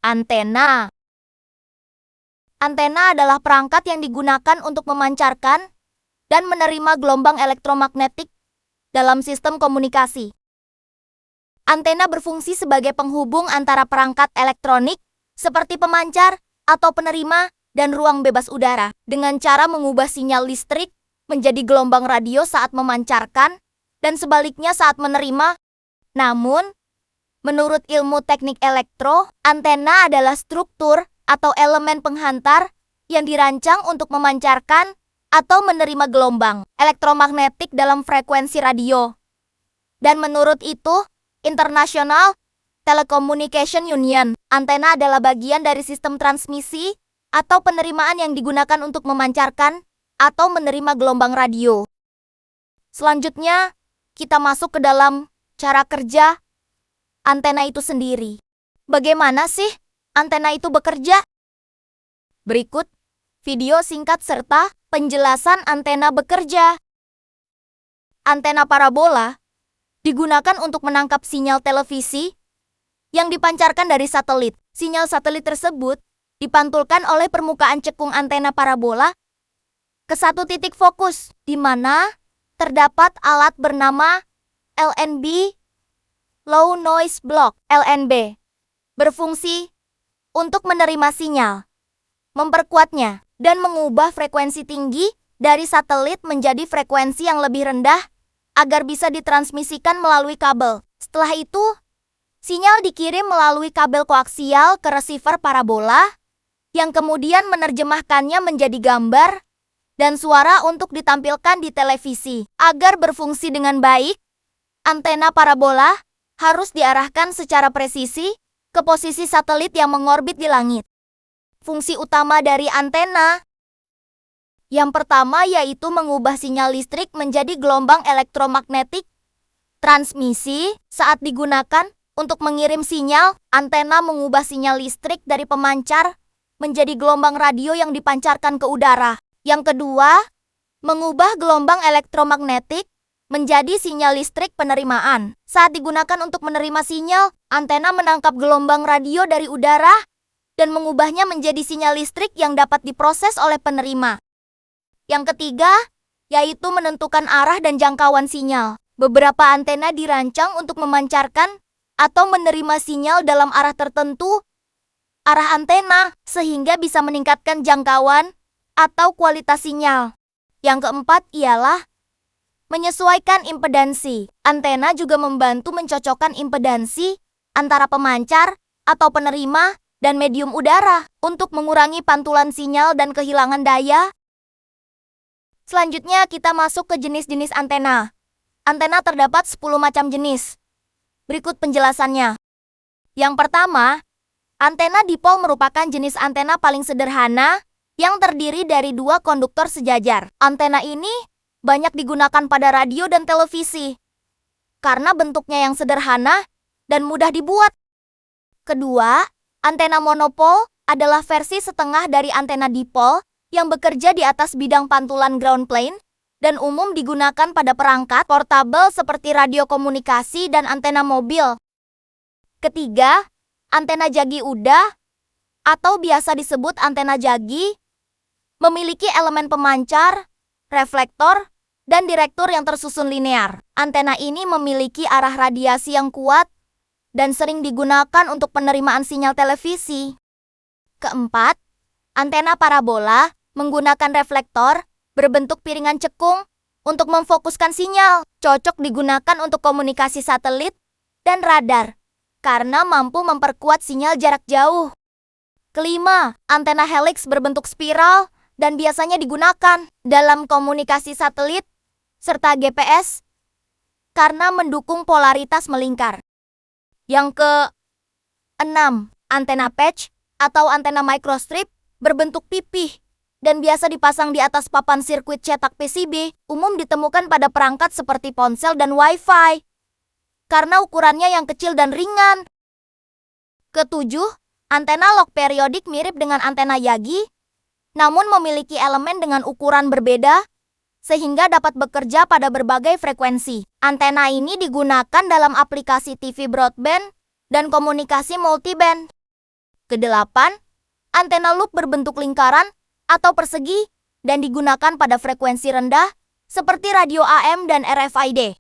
Antena. Antena adalah perangkat yang digunakan untuk memancarkan dan menerima gelombang elektromagnetik dalam sistem komunikasi. Antena berfungsi sebagai penghubung antara perangkat elektronik seperti pemancar atau penerima dan ruang bebas udara dengan cara mengubah sinyal listrik menjadi gelombang radio saat memancarkan dan sebaliknya saat menerima. Namun, menurut ilmu teknik elektro, antena adalah struktur atau elemen penghantar yang dirancang untuk memancarkan atau menerima gelombang elektromagnetik dalam frekuensi radio. Dan menurut itu, International Telecommunication Union, antena adalah bagian dari sistem transmisi atau penerimaan yang digunakan untuk memancarkan atau menerima gelombang radio. Selanjutnya, kita masuk ke dalam cara kerja antena itu sendiri. Bagaimana sih antena itu bekerja? Berikut video singkat serta penjelasan antena bekerja. Antena parabola digunakan untuk menangkap sinyal televisi yang dipancarkan dari satelit. Sinyal satelit tersebut dipantulkan oleh permukaan cekung antena parabola ke satu titik fokus, di mana terdapat alat bernama LNB, Low Noise Block (LNB), berfungsi untuk menerima sinyal, memperkuatnya, dan mengubah frekuensi tinggi dari satelit menjadi frekuensi yang lebih rendah agar bisa ditransmisikan melalui kabel. Setelah itu, sinyal dikirim melalui kabel koaksial ke receiver parabola yang kemudian menerjemahkannya menjadi gambar dan suara untuk ditampilkan di televisi. Agar berfungsi dengan baik, antena parabola harus diarahkan secara presisi ke posisi satelit yang mengorbit di langit. Fungsi utama dari antena yang pertama yaitu mengubah sinyal listrik menjadi gelombang elektromagnetik. Transmisi saat digunakan untuk mengirim sinyal, antena mengubah sinyal listrik dari pemancar menjadi gelombang radio yang dipancarkan ke udara. Yang kedua, mengubah gelombang elektromagnetik menjadi sinyal listrik penerimaan. Saat digunakan untuk menerima sinyal, antena menangkap gelombang radio dari udara dan mengubahnya menjadi sinyal listrik yang dapat diproses oleh penerima. Yang ketiga, yaitu menentukan arah dan jangkauan sinyal. Beberapa antena dirancang untuk memancarkan atau menerima sinyal dalam arah tertentu, arah antena, sehingga bisa meningkatkan jangkauan atau kualitas sinyal. Yang keempat ialah menyesuaikan impedansi. Antena juga membantu mencocokkan impedansi antara pemancar atau penerima dan medium udara untuk mengurangi pantulan sinyal dan kehilangan daya. Selanjutnya kita masuk ke jenis-jenis antena. Antena terdapat 10 macam jenis. Berikut penjelasannya. Yang pertama, antena dipol merupakan jenis antena paling sederhana yang terdiri dari 2 konduktor sejajar. Antena ini banyak digunakan pada radio dan televisi karena bentuknya yang sederhana dan mudah dibuat. Kedua, antena monopol adalah versi setengah dari antena dipol yang bekerja di atas bidang pantulan ground plane dan umum digunakan pada perangkat portabel seperti radio komunikasi dan antena mobil. Ketiga, antena jagi udah atau biasa disebut antena jagi memiliki elemen pemancar, reflektor, dan direktur yang tersusun linear. Antena ini memiliki arah radiasi yang kuat dan sering digunakan untuk penerimaan sinyal televisi. Keempat, antena parabola menggunakan reflektor berbentuk piringan cekung untuk memfokuskan sinyal. Cocok digunakan untuk komunikasi satelit dan radar karena mampu memperkuat sinyal jarak jauh. Kelima, antena helix berbentuk spiral dan biasanya digunakan dalam komunikasi satelit serta GPS karena mendukung polaritas melingkar. Yang ke-6, antena patch atau antena microstrip berbentuk pipih dan biasa dipasang di atas papan sirkuit cetak PCB, umum ditemukan pada perangkat seperti ponsel dan Wi-Fi karena ukurannya yang kecil dan ringan. Ketujuh, antena log periodik mirip dengan antena yagi, namun memiliki elemen dengan ukuran berbeda sehingga dapat bekerja pada berbagai frekuensi. Antena ini digunakan dalam aplikasi TV broadband dan komunikasi multiband. Kedelapan, antena loop berbentuk lingkaran atau persegi dan digunakan pada frekuensi rendah seperti radio AM dan RFID.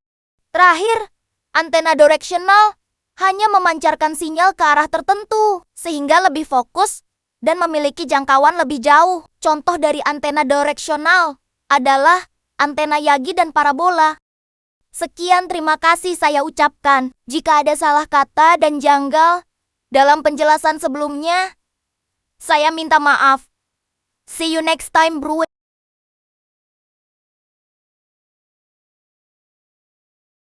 Terakhir, antena directional hanya memancarkan sinyal ke arah tertentu sehingga lebih fokus dan memiliki jangkauan lebih jauh. Contoh dari antena directional adalah antena Yagi dan parabola. Sekian, terima kasih saya ucapkan. Jika ada salah kata dan janggal dalam penjelasan sebelumnya, saya minta maaf. See you next time, bro.